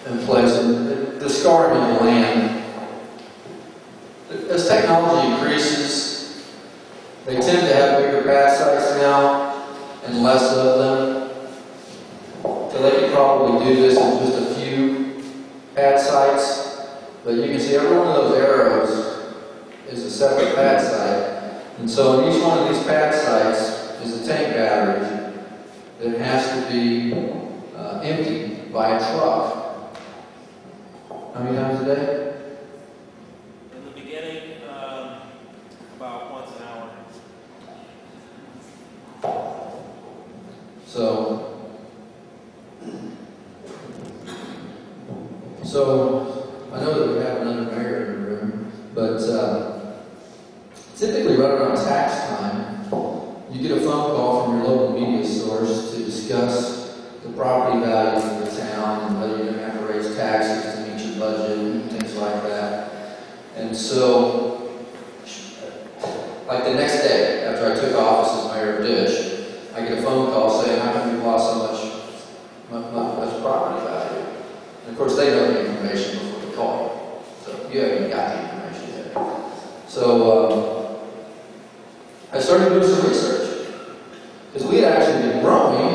in place, and the scarring of the land. As technology increases, they tend to have bigger pad sites now and less of them. So they could probably do this in just a few pad sites, but you can see every one of those arrows is a separate pad site. And so in each one of these pad sites is a tank battery that has to be emptied by a truck. How many times a day? In the beginning, about once an hour. So I know that we have another mayor in the room, but typically right around tax time, you get a phone call from your local media source to discuss the property values of the town and whether you're going to have to raise taxes to meet your budget and things like that. And so, like the next day after I took office as mayor of Dish, I get a phone call saying, "How come you've lost so much property value?" And of course, they know the information before they call. So you haven't got the information yet. So I started doing some research because we had actually been growing,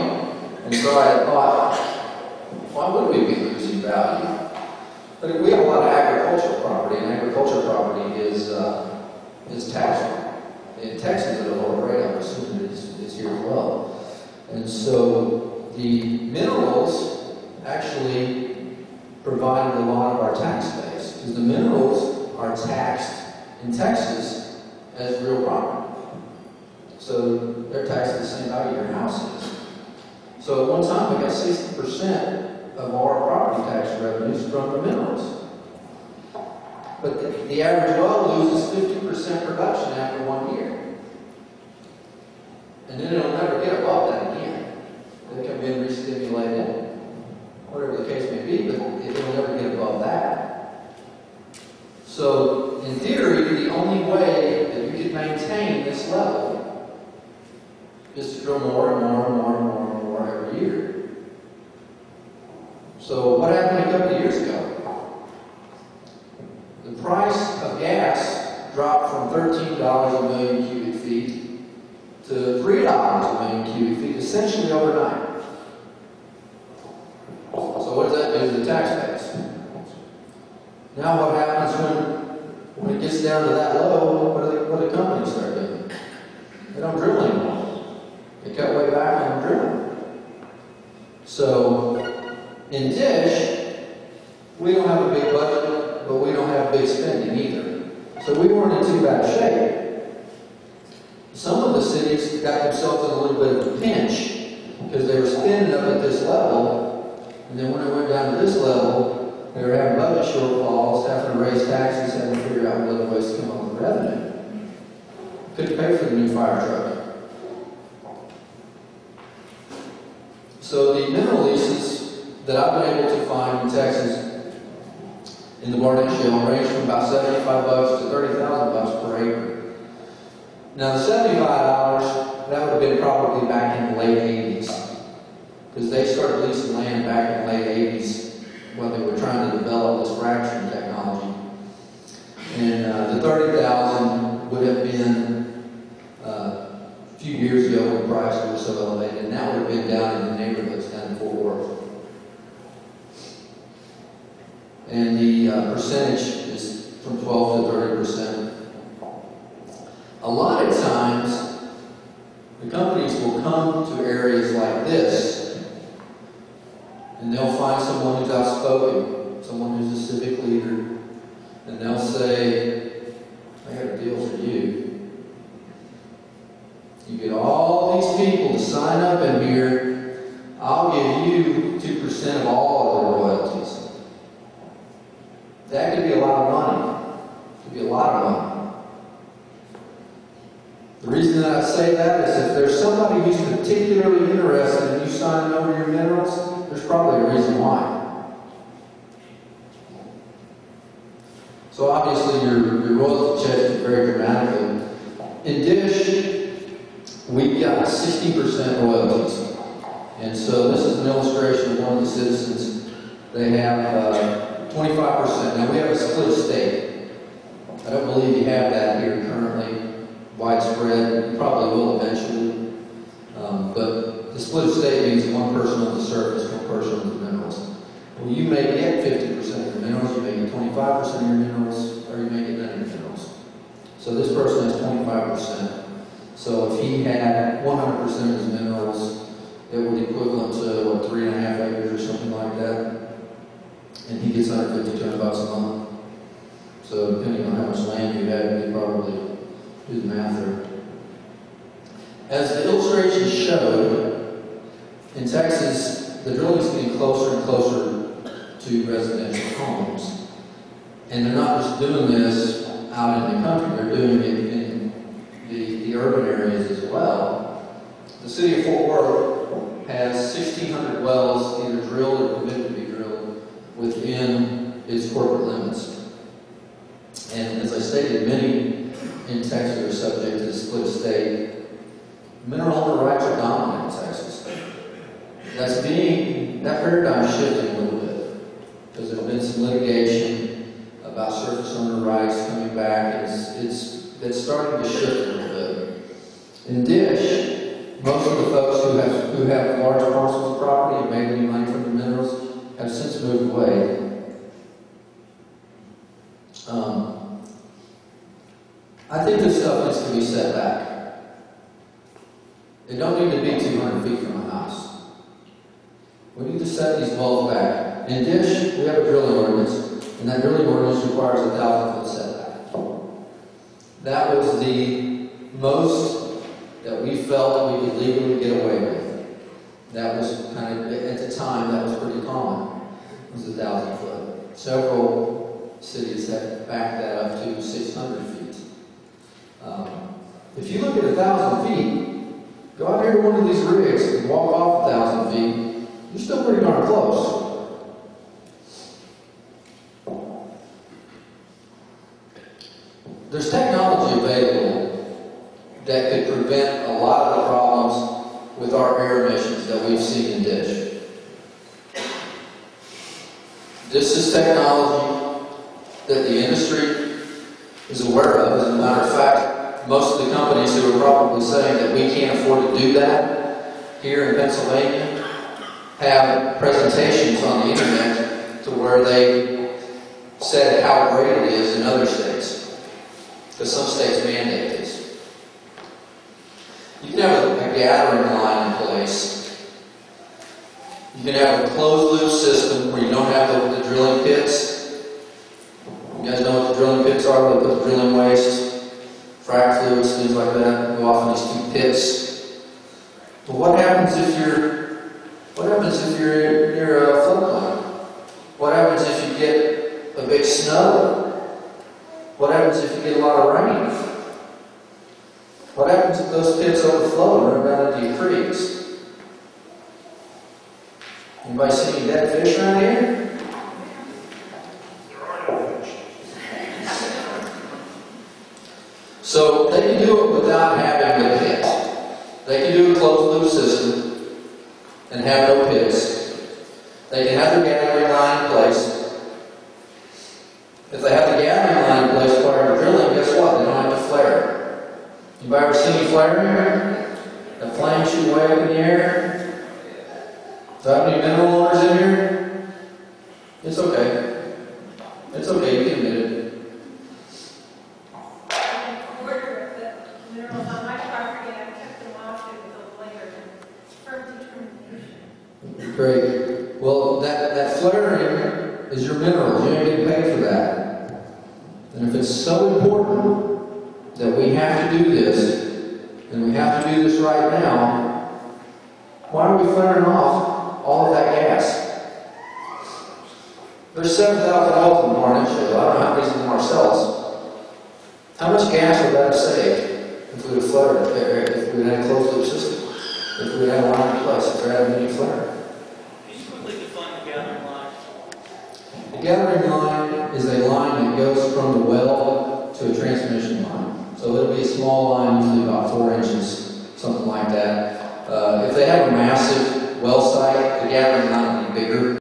and so I thought, why would we be losing value? But we have a lot of agricultural property, and agricultural property is taxable. In Texas, at a lower rate, I'm assuming it is here as well. And so the minerals actually provided a lot of our tax base, because the minerals are taxed in Texas as real property. So they're taxed at the same value your house is. So at one time, we got 60% of our property tax revenues from the minerals. But the average well loses 50% production after 1 year. And then it'll never get above that again. It can be re-stimulated, whatever the case may be, but it'll never get above that. So, in theory, the only way that you can maintain this level is to drill more and more and more and more and more every year. So, what happened a couple of years ago? The price of gas dropped from $13 a million cubic feet to $3 a million cubic feet, essentially overnight. So what does that do to the tax base? Now what happens when it gets down to that low? What do companies start doing? They don't drill anymore. They cut way back on drilling. So in Dish, we don't have a big budget, but we don't have big spending either. So we weren't in too bad shape. Some of the cities got themselves in a little bit of a pinch because they were spending up at this level, and then when it went down to this level, they were having budget shortfalls, having to raise taxes, having to figure out other ways to come up with revenue. Couldn't pay for the new fire truck. So the mineral leases that I've been able to find in Texas in the Barnett Shale range from about $75 to $30,000 per acre. Now the $75, that would have been probably back in the late 80s, because they started leasing land back in the late 80s when they were trying to develop this fracturing technology. And the $30,000 would have been a few years ago when prices were so elevated, and that would have been down in the neighborhoods down in Fort Worth. And the percentage is from 12 to 30%. A lot of times, the companies will come to areas like this, and they'll find someone who's outspoken, someone who's a civic leader, and they'll say, "I got a deal for you. You get all these people to sign up in here, I'll give you 2% of all of the royalties." That could be a lot of money. It could be a lot of money. The reason that I say that is if there's somebody who's particularly interested in you signing over your minerals, there's probably a reason why. So obviously your royalty changes very dramatically. In Dish, we got 60% royalties. And so this is an illustration of one of the citizens They have 25%. Now we have a split estate. I don't believe you have that here currently, widespread. You probably will eventually. But the split estate means one person on the surface, one person on the minerals. Well, you may get 50% of your minerals, you may get 25% of your minerals, or you may get none of your minerals. So this person has 25%. So if he had 100% of his minerals, it would be equivalent to, what, 3.5 acres or something like that. And he gets $150 to $200 a month. So depending on how much land you have, you can probably do the math there. As the illustration showed, in Texas, the drilling is getting closer and closer to residential homes. And they're not just doing this out in the country, they're doing it in the urban areas as well. The city of Fort Worth has 1,600 wells either drilled or permitted to be drilled within its corporate limits. And as I stated, many in Texas are subject to the split estate. Mineral owner rights are dominant in Texas. That paradigm shifting a little bit, because there's been some litigation about surface owner rights coming back, and it's starting to shift a little bit. In Dish, most of the folks who have large parcels of property and made any money from the minerals have since moved away. I think this stuff needs to be set back. They don't need to be 200 feet from a house. We need to set these wells back. In Dish, we have a drilling ordinance, and that drilling ordinance requires a 1,000-foot setback. That was the most that we felt we could legally get away with. That was kind of, at the time, that was pretty common. It was 1,000 foot. Several cities have backed that up to 600 feet. If you look at 1,000 feet, go out here to one of these rigs and walk off 1,000 feet, you're still pretty darn close. There's technology available that could prevent a lot of the problems with our air emissions that we've seen in Dish. This is technology that the industry is aware of. As a matter of fact, most of the companies who are probably saying that we can't afford to do that here in Pennsylvania have presentations on the internet to where they said how great it is in other states, because some states mandate this. You can have a gathering line in place. You can have a closed loop system where you don't have the drilling pits. You guys know what the drilling pits are? They put the drilling waste, frac fluids, things like that, go off in these two pits. But what happens if you're near a floodplain? What happens if you get a big snow? What happens if you get a lot of rain? What happens if those pits overflow and run down into your creeks? Anybody see any dead fish around here? So they can do it without having the pit. They can do a closed loop system and have no pits. They can have their gathering line in place. If they have the gathering line in place prior to drilling, guess what? They don't have to flare. Anybody ever seen any flaring here? The flame shoot way up in the air? Do I have any mineral owners in here? It's okay. It's okay, you can admit it. Great. Well, that flaring is your minerals. You ain't getting paid for that. And if it's so important that we have to do this, and we have to do this right now, why are we flaring off all of that gas? There's 7,000 wells in the Barnett Shale. I don't know how many's in the Marcellus. How much gas would that have saved if we would have flared, if we had a closed loop system, if we had a line in place, if there hadn't been any flaring? The gathering line is a line that goes from the well to a transmission line. So it'll be a small line, usually about 4 inches, something like that. If they have a massive well site, the gathering line will be bigger.